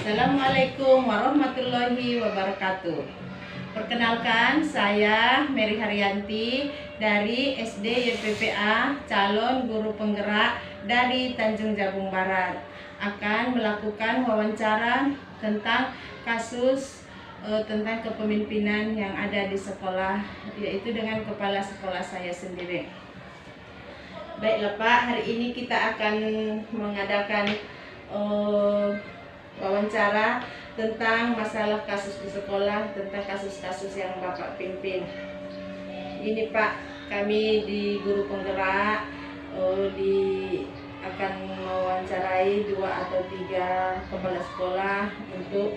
Assalamualaikum warahmatullahi wabarakatuh. Perkenalkan, saya Mary Haryanti dari SD YPPA calon guru penggerak dari Tanjung Jabung Barat, akan melakukan wawancara tentang kasus tentang kepemimpinan yang ada di sekolah, yaitu dengan kepala sekolah saya sendiri. Baiklah Pak, hari ini kita akan mengadakan wawancara tentang masalah kasus di sekolah, tentang kasus-kasus yang Bapak pimpin. Ini Pak, kami di guru penggerak akan mewawancarai 2 atau 3 kepala sekolah untuk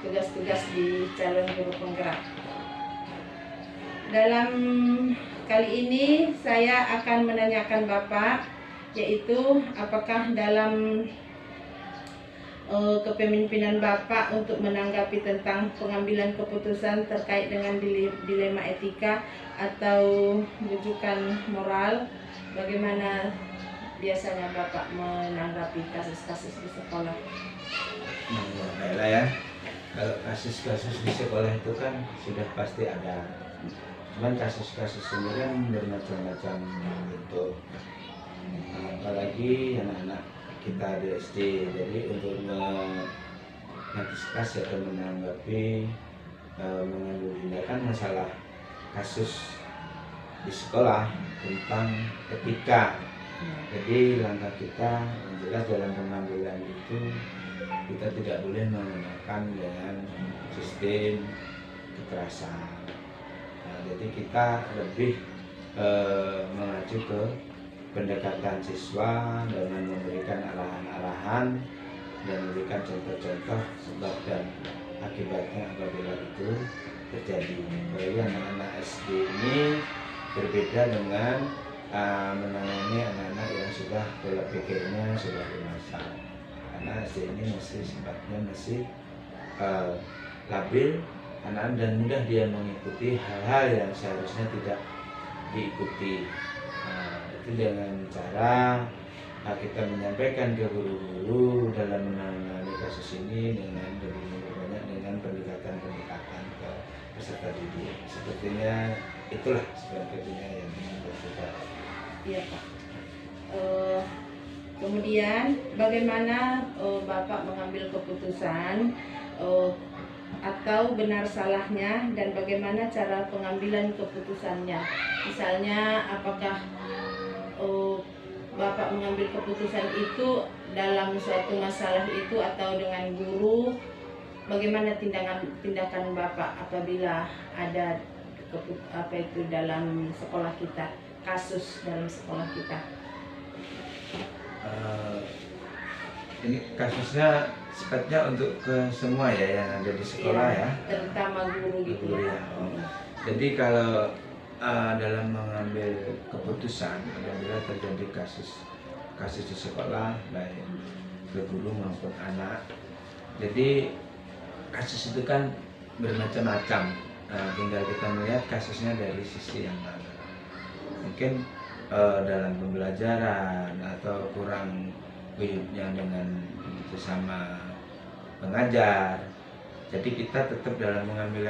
tugas-tugas di calon guru penggerak. Dalam kali ini saya akan menanyakan Bapak, yaitu apakah dalam kepemimpinan Bapak untuk menanggapi tentang pengambilan keputusan terkait dengan dilema etika atau rujukan moral, bagaimana biasanya Bapak menanggapi kasus-kasus di sekolah? Baiklah ya, kalau kasus-kasus di sekolah itu kan sudah pasti ada, cuman kasus-kasus ini kan bermacam-macam bentuk, apalagi anak-anak kita di SD. Jadi untuk mengantisipasi atau menanggapi mengambil tindakan masalah kasus di sekolah tentang etika. Jadi langkah kita yang jelas dalam pengambilan itu, kita tidak boleh menggunakan dengan sistem kekerasan. Jadi kita lebih mengacu ke pendekatan siswa dengan memberikan arahan-arahan dan memberikan contoh-contoh sebab dan akibatnya apabila itu terjadi. Bagi anak-anak SD ini berbeda dengan menangani anak-anak yang sudah pola pikirnya sudah dewasa. Karena SD ini masih sifatnya masih labil, anak dan mudah dia mengikuti hal-hal yang seharusnya tidak diikuti. Itu dengan cara kita menyampaikan ke guru-guru dalam menangani kasus ini dengan lebih banyak dengan pendekatan-pendekatan ke peserta didik. Sepertinya itulah sepertinya yang berbeda. Iya Pak. Kemudian bagaimana Bapak mengambil keputusan atau benar salahnya, dan bagaimana cara pengambilan keputusannya? Misalnya apakah Bapak mengambil keputusan itu dalam suatu masalah itu atau dengan guru? Bagaimana tindakan Bapak apabila ada dalam sekolah kita, kasus dalam sekolah kita? Ini kasusnya sifatnya untuk ke semua ya yang ada di sekolah ya, terutama guru gitu ya. Jadi kalau dalam mengambil keputusan apabila terjadi kasus di sekolah, baik ke guru maupun anak, jadi kasus itu kan bermacam-macam. Tinggal kita melihat kasusnya dari sisi yang mana. Mungkin dalam pembelajaran atau kurang guyupnya dengan sesama pengajar. Jadi kita tetap dalam mengambil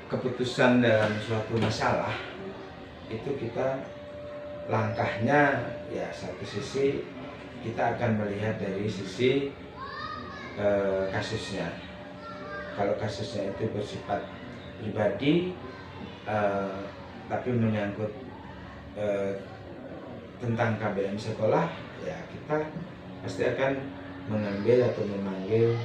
keputusan dalam suatu masalah itu, kita langkahnya ya satu sisi kita akan melihat dari sisi kasusnya. Kalau kasusnya itu bersifat pribadi tapi menyangkut tentang KBM sekolah, ya kita pasti akan mengambil atau memanggil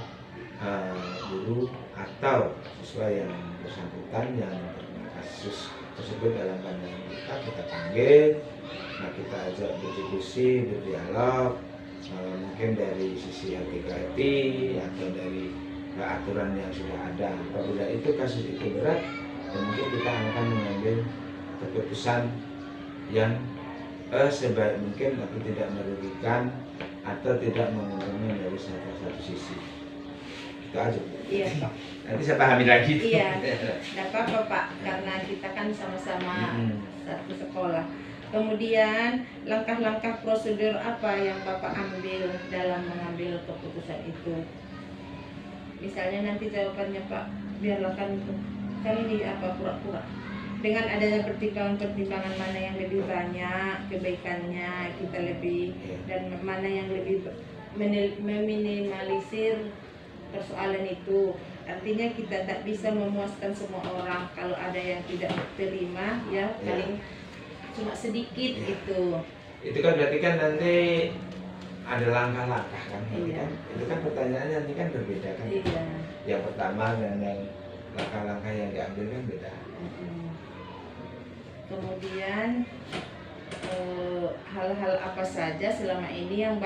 guru atau siswa yang bersangkutan yang terkena kasus tersebut dalam pandangan kita panggil. Nah, kita ajak berdiskusi, berdialog, mungkin dari sisi hati atau dari aturan yang sudah ada. Apabila itu kasus itu berat, dan mungkin kita akan mengambil keputusan yang sebaik mungkin tapi tidak merugikan atau tidak menguntungkan dari satu sisi. Itu aja. Iya Pak. Nanti saya pahami lagi. Iya. Tidak apa-apa Pak, karena kita kan sama-sama satu sekolah. Kemudian langkah-langkah prosedur apa yang Bapak ambil dalam mengambil keputusan itu? Misalnya nanti jawabannya Pak, biarlah kan ini apa pura-pura. Dengan adanya pertimbangan-pertimbangan mana yang lebih banyak kebaikannya kita lebih, dan mana yang lebih meminimalisir persoalan itu. Artinya kita tak bisa memuaskan semua orang. Kalau ada yang tidak terima ya paling cuma sedikit gitu. Itu kan berarti kan nanti ada langkah-langkah kan, kan? Itu kan pertanyaannya nanti kan berbeda kan. Yang pertama dan yang langkah-langkah yang diambil kan beda. Kemudian hal-hal apa saja selama ini yang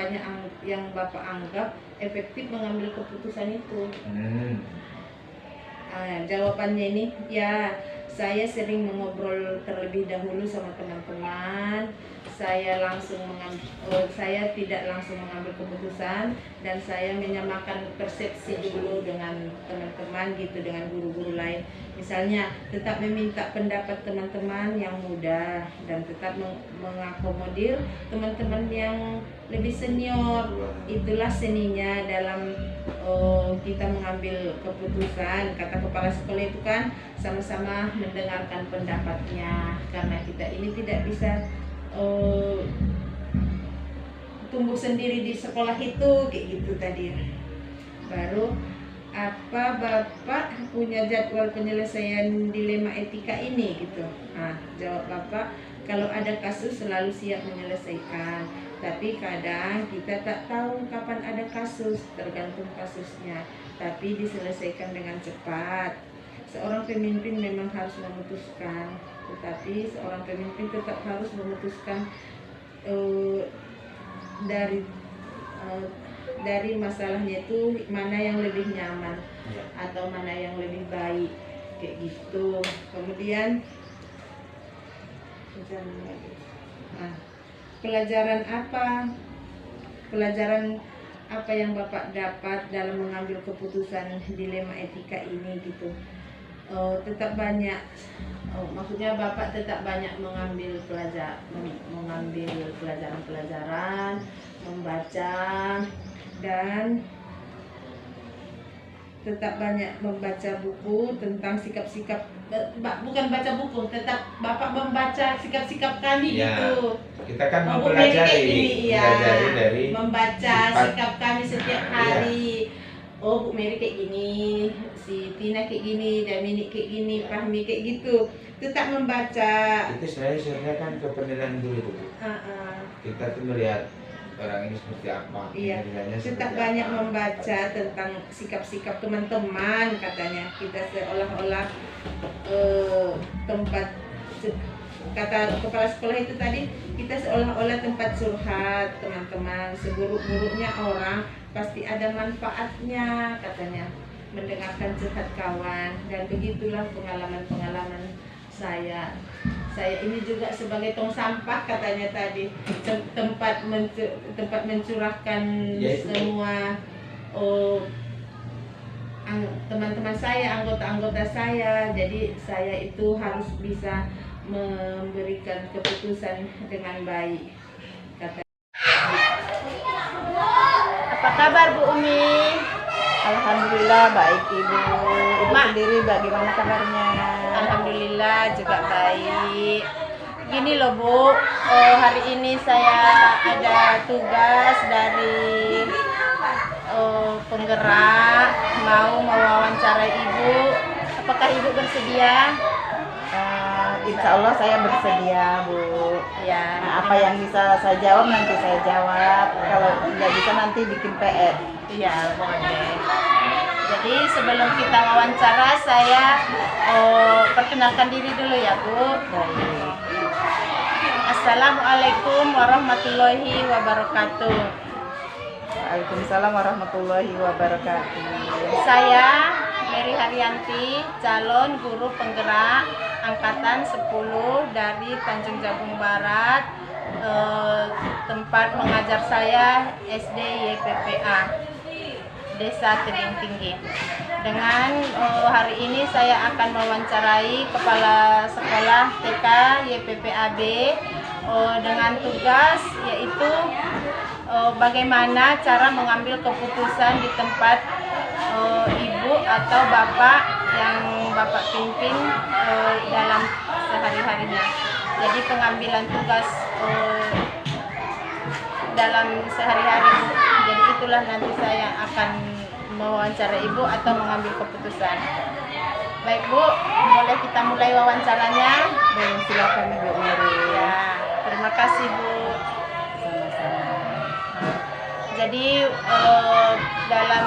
yang Bapak anggap efektif mengambil keputusan itu? Jawabannya ini ya, saya sering mengobrol terlebih dahulu sama teman-teman. Saya tidak langsung mengambil keputusan, dan saya menyamakan persepsi dulu dengan teman-teman gitu, dengan guru-guru lain. Misalnya tetap meminta pendapat teman-teman yang muda dan tetap mengakomodir teman-teman yang lebih senior. Itulah seninya dalam kita mengambil keputusan. Kata kepala sekolah itu kan sama-sama mendengarkan pendapatnya, karena kita ini tidak bisa tumbuh sendiri di sekolah itu kayak gitu tadi. Baru apa Bapak punya jadwal penyelesaian dilema etika ini gitu? Jawab Bapak, kalau ada kasus selalu siap menyelesaikan, tapi kadang kita tak tahu kapan ada kasus, tergantung kasusnya, tapi diselesaikan dengan cepat. Seorang pemimpin memang harus memutuskan, tetapi seorang pemimpin tetap harus memutuskan dari masalahnya itu mana yang lebih nyaman atau mana yang lebih baik kayak gitu. Kemudian pelajaran apa yang Bapak dapat dalam mengambil keputusan dilema etika ini gitu? Tetap banyak, maksudnya Bapak tetap banyak mengambil pelajaran-pelajaran, membaca, dan tetap banyak membaca buku tentang sikap-sikap, bukan baca buku, tetap Bapak membaca sikap-sikap kami gitu. Kita kan mempelajari dari membaca sikap kami setiap hari. Oh, Bu Mary kayak gini, si Tina kayak gini, Dominic kayak gini, Fahmi kayak gitu. Tetap membaca. Itu sebenarnya kan kepenilaian dulu itu. Kita tuh melihat orang ini seperti apa. Iya. Tetap banyak membaca tentang sikap-sikap teman-teman, katanya. Kita seolah-olah tempat, kata kepala sekolah itu tadi, kita seolah-olah tempat curhat teman-teman. Seburuk-buruknya orang pasti ada manfaatnya, katanya, mendengarkan curhat kawan. Dan begitulah pengalaman-pengalaman saya. Saya ini juga sebagai tong sampah, katanya tadi, tempat mencurahkan semua teman-teman saya, anggota-anggota saya. Jadi saya itu harus bisa memberikan keputusan dengan baik, kata. Apa kabar Bu Umi? Alhamdulillah baik Ibu. Ibu sendiri bagaimana kabarnya? Alhamdulillah juga baik. Gini loh Bu, hari ini saya ada tugas dari penggerak, mau mewawancara Ibu. Apakah Ibu bersedia? Insya Allah saya bersedia Bu. Ya. Nah, apa yang bisa saya jawab nanti saya jawab. Kalau nggak bisa nanti bikin PR. Iya, boleh. Jadi sebelum kita wawancara, saya perkenalkan diri dulu ya Bu. Baik. Assalamualaikum warahmatullahi wabarakatuh. Waalaikumsalam warahmatullahi wabarakatuh. Saya Mary Haryanti, calon guru penggerak angkatan 10 dari Tanjung Jabung Barat. Tempat mengajar saya SD YPPA Desa Tebing Tinggi. Dengan hari ini saya akan mewawancarai Kepala Sekolah TK YPPA B, dengan tugas yaitu bagaimana cara mengambil keputusan di tempat ibu atau bapak yang bapak pimpin dalam sehari-harinya. Jadi pengambilan tugas dalam sehari-hari. Jadi itulah nanti saya akan mewawancara ibu atau mengambil keputusan. Baik Bu, boleh kita mulai wawancaranya? Silakan Ibu Mary. Ya, terima kasih Bu. Sama-sama. Jadi dalam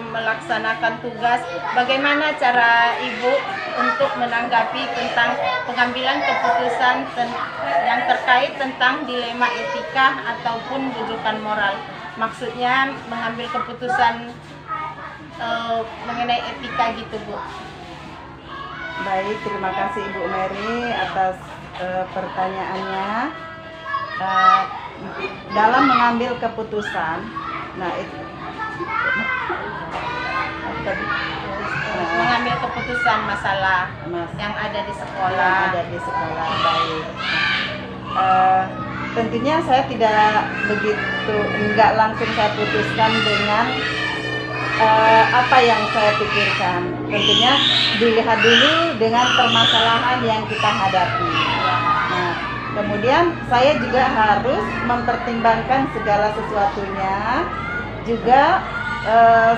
melaksanakan tugas, bagaimana cara Ibu untuk menanggapi tentang pengambilan keputusan yang terkait tentang dilema etika ataupun rujukan moral? Maksudnya mengambil keputusan mengenai etika gitu Bu. Baik, terima kasih Ibu Mary atas pertanyaannya. Dalam mengambil keputusan, nah itu mengambil keputusan masalah yang ada di sekolah. Baik. Tentunya saya tidak begitu, enggak langsung saya putuskan dengan apa yang saya pikirkan. Tentunya dilihat dulu dengan permasalahan yang kita hadapi. Nah, kemudian saya juga harus mempertimbangkan segala sesuatunya, juga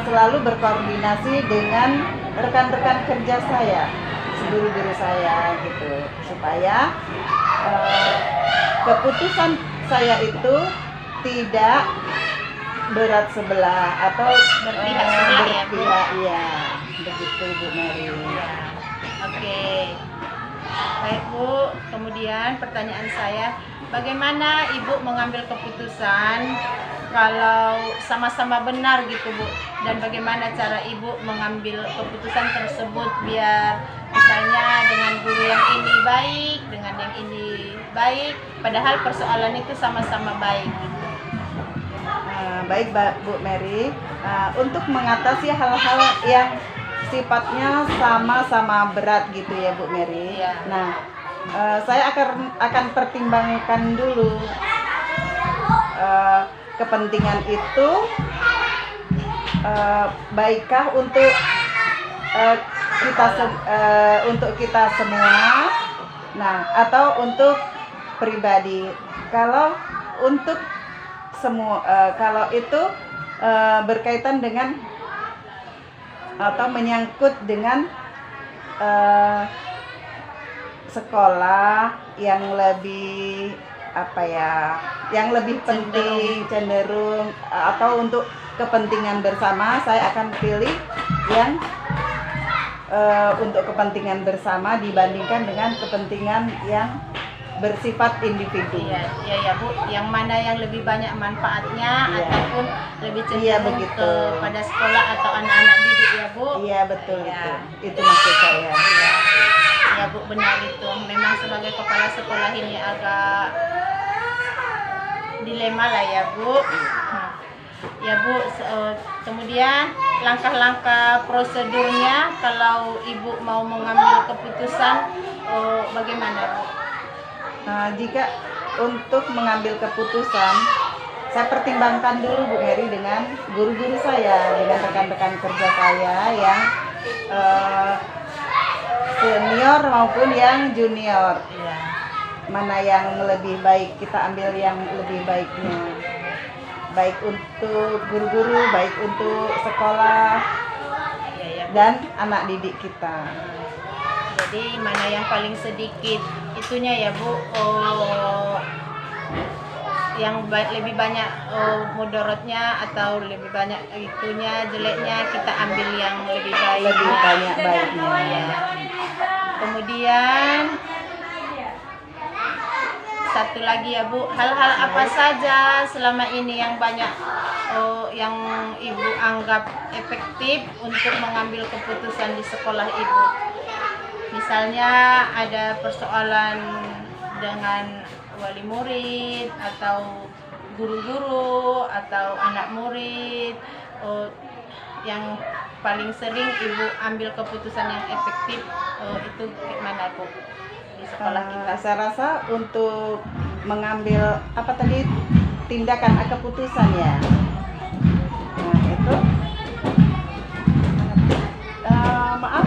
selalu berkoordinasi dengan rekan-rekan kerja saya, guru-guru saya gitu, supaya keputusan saya itu tidak berat sebelah atau Berpihak sebelah ya, Bu? ya, begitu Bu Mary. Oke. Baik Bu, kemudian pertanyaan saya, bagaimana Ibu mengambil keputusan kalau sama-sama benar gitu Bu? Dan bagaimana cara Ibu mengambil keputusan tersebut biar misalnya dengan guru yang ini baik, dengan yang ini baik, padahal persoalan itu sama-sama baik gitu. Baik Bu Mary, untuk mengatasi hal-hal yang sifatnya sama-sama berat gitu ya Bu Mary. Iya. Nah, saya akan pertimbangkan dulu kepentingan itu baikkah untuk kita semua, nah atau untuk pribadi. Kalau untuk semua, kalau itu berkaitan dengan atau menyangkut dengan sekolah yang lebih yang lebih penting, cenderung atau untuk kepentingan bersama, saya akan pilih yang untuk kepentingan bersama dibandingkan dengan kepentingan yang bersifat individu. Iya Bu, yang mana yang lebih banyak manfaatnya ataupun lebih cenderung kepada sekolah atau anak-anak didik ya Bu? Iya betul itu maksud saya. Ya Bu, benar itu. Memang sebagai kepala sekolah ini agak dilema lah ya Bu. Ya Bu, kemudian langkah-langkah prosedurnya kalau Ibu mau mengambil keputusan bagaimana Bu? Nah, jika untuk mengambil keputusan, saya pertimbangkan dulu Bu Mary dengan guru-guru saya, dengan rekan-rekan kerja saya yang senior maupun yang junior. Mana yang lebih baik, kita ambil yang lebih baiknya. Baik untuk guru-guru, baik untuk sekolah dan anak didik kita. Jadi mana yang paling sedikit itunya ya Bu, yang lebih banyak mudorotnya atau lebih banyak itunya jeleknya, kita ambil yang lebih baik. Lebih banyak baiknya. Ya. Kemudian satu lagi ya Bu, hal-hal apa saja selama ini yang banyak yang Ibu anggap efektif untuk mengambil keputusan di sekolah Ibu? Misalnya ada persoalan dengan wali murid atau guru-guru atau anak murid, yang paling sering Ibu ambil keputusan yang efektif itu gimana Bu di sekolah kita? Saya rasa untuk mengambil apa tadi, tindakan keputusan ya. Nah itu maaf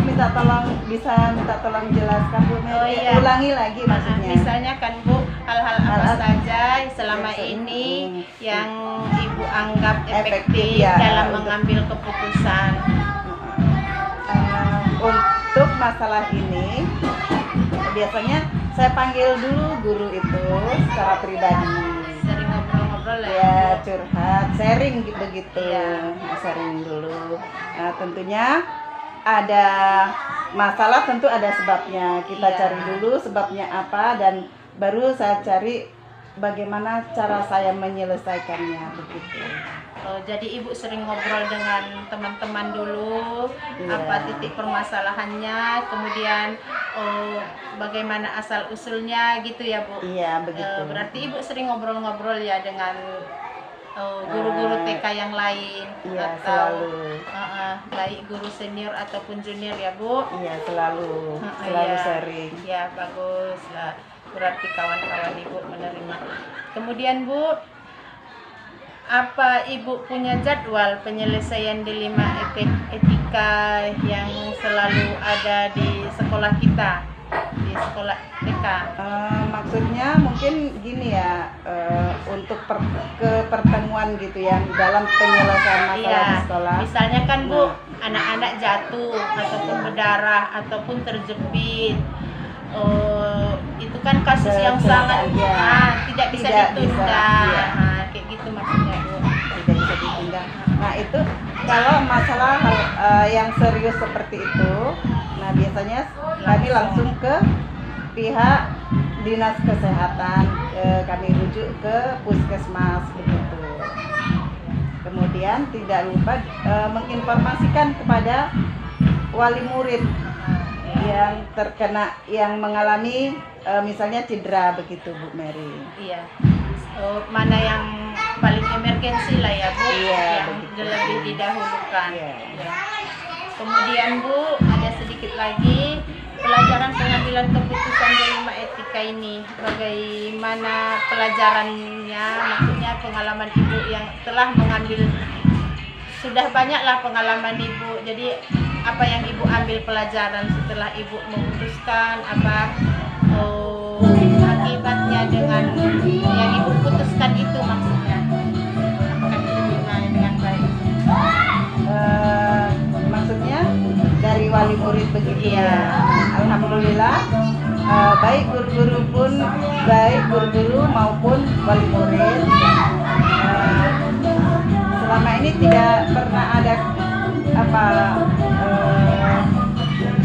bisa minta tolong jelaskan Bu Mary. Oh, iya. Ulangi lagi maksudnya. Misalnya kan Bu, hal-hal apa Hal-hal saja selama yang ini penting. yang Ibu anggap Efektif, efektif ya, dalam untuk- mengambil keputusan. Untuk masalah ini biasanya saya panggil dulu guru itu secara pribadi. Sering ngobrol-ngobrol lah Ya, Bu. curhat, sharing begitu. Iya. Nah, sharing dulu. Nah, tentunya ada masalah, tentu ada sebabnya. Kita Iya. cari dulu sebabnya apa, dan baru saya cari bagaimana cara saya menyelesaikannya begitu. Oh, jadi Ibu sering ngobrol dengan teman-teman dulu, Iya. apa titik permasalahannya, kemudian bagaimana asal usulnya gitu ya Bu. Iya, begitu. Berarti Ibu sering ngobrol-ngobrol ya dengan guru-guru TK yang lain, Iya, atau selalu. baik guru senior ataupun junior ya Bu. Iya, selalu Iya. sharing. Ya, bagus lah. Berarti kawan-kawan Ibu menerima. Kemudian Bu, apa Ibu punya jadwal penyelesaian dilema etika yang selalu ada di sekolah kita, di sekolah TK? Maksudnya mungkin gini ya, untuk pertemuan gitu ya dalam penyelesaian masalah di sekolah. Misalnya kan Bu, anak-anak jatuh ataupun berdarah ataupun terjepit. Itu kan kasus yang sangat tidak bisa ditunda. Iya. Kayak gitu maksudnya Bu. Tidak bisa ditunda. Nah itu kalau masalah yang serius seperti itu, nah biasanya kami langsung ke pihak dinas kesehatan, kami rujuk ke puskesmas begitu. Kemudian tidak lupa menginformasikan kepada wali murid yang terkena, yang mengalami misalnya cedera begitu Bu Mary. Iya. Mana yang paling emergensi lah ya Bu, Iya, yang begitu. lebih didahulukan. Iya. Ya. Kemudian Bu, ada sedikit lagi pelajaran pengambilan keputusan dilema etika ini. Bagaimana pelajarannya? Maksudnya pengalaman Ibu yang telah mengambil, sudah banyaklah pengalaman Ibu. Jadi apa yang Ibu ambil pelajaran setelah Ibu memutuskan, apa akibatnya dengan yang Ibu putuskan itu, maksudnya apakah diterima dengan baik? Maksudnya dari wali murid begitu Iya. ya. Alhamdulillah, baik guru-guru maupun wali murid selama ini tidak pernah ada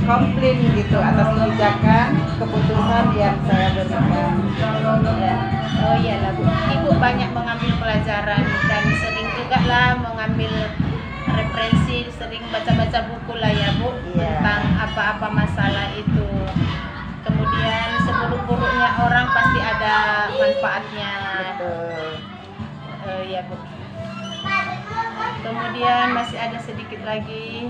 komplain gitu atas kebijakan keputusan yang saya berikan. Ya. Oh iyalah Bu, Ibu banyak mengambil pelajaran dan sering juga lah mengambil referensi, sering baca-baca buku lah ya Bu, Iya. tentang apa-apa masalah itu. Kemudian seburuk-buruknya orang pasti ada manfaatnya. Betul. Ya Bu. Kemudian masih ada sedikit lagi.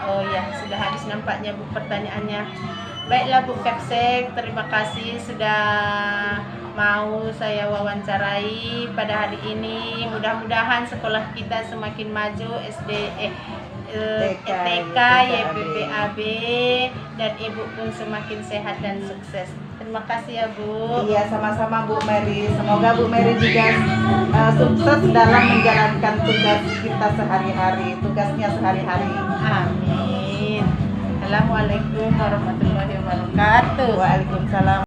Oh ya, sudah habis nampaknya Bu pertanyaannya. Baiklah Bu Kapsek, terima kasih sudah mau saya wawancarai pada hari ini. Mudah-mudahan sekolah kita semakin maju, TK, YPPAB, dan Ibu pun semakin sehat dan sukses. Terima kasih ya Bu. Iya, sama-sama Bu Mary. Semoga Bu Mary juga sukses dalam menjalankan tugas kita sehari-hari, tugasnya sehari-hari. Amin. Assalamualaikum warahmatullahi wabarakatuh. Waalaikumsalam.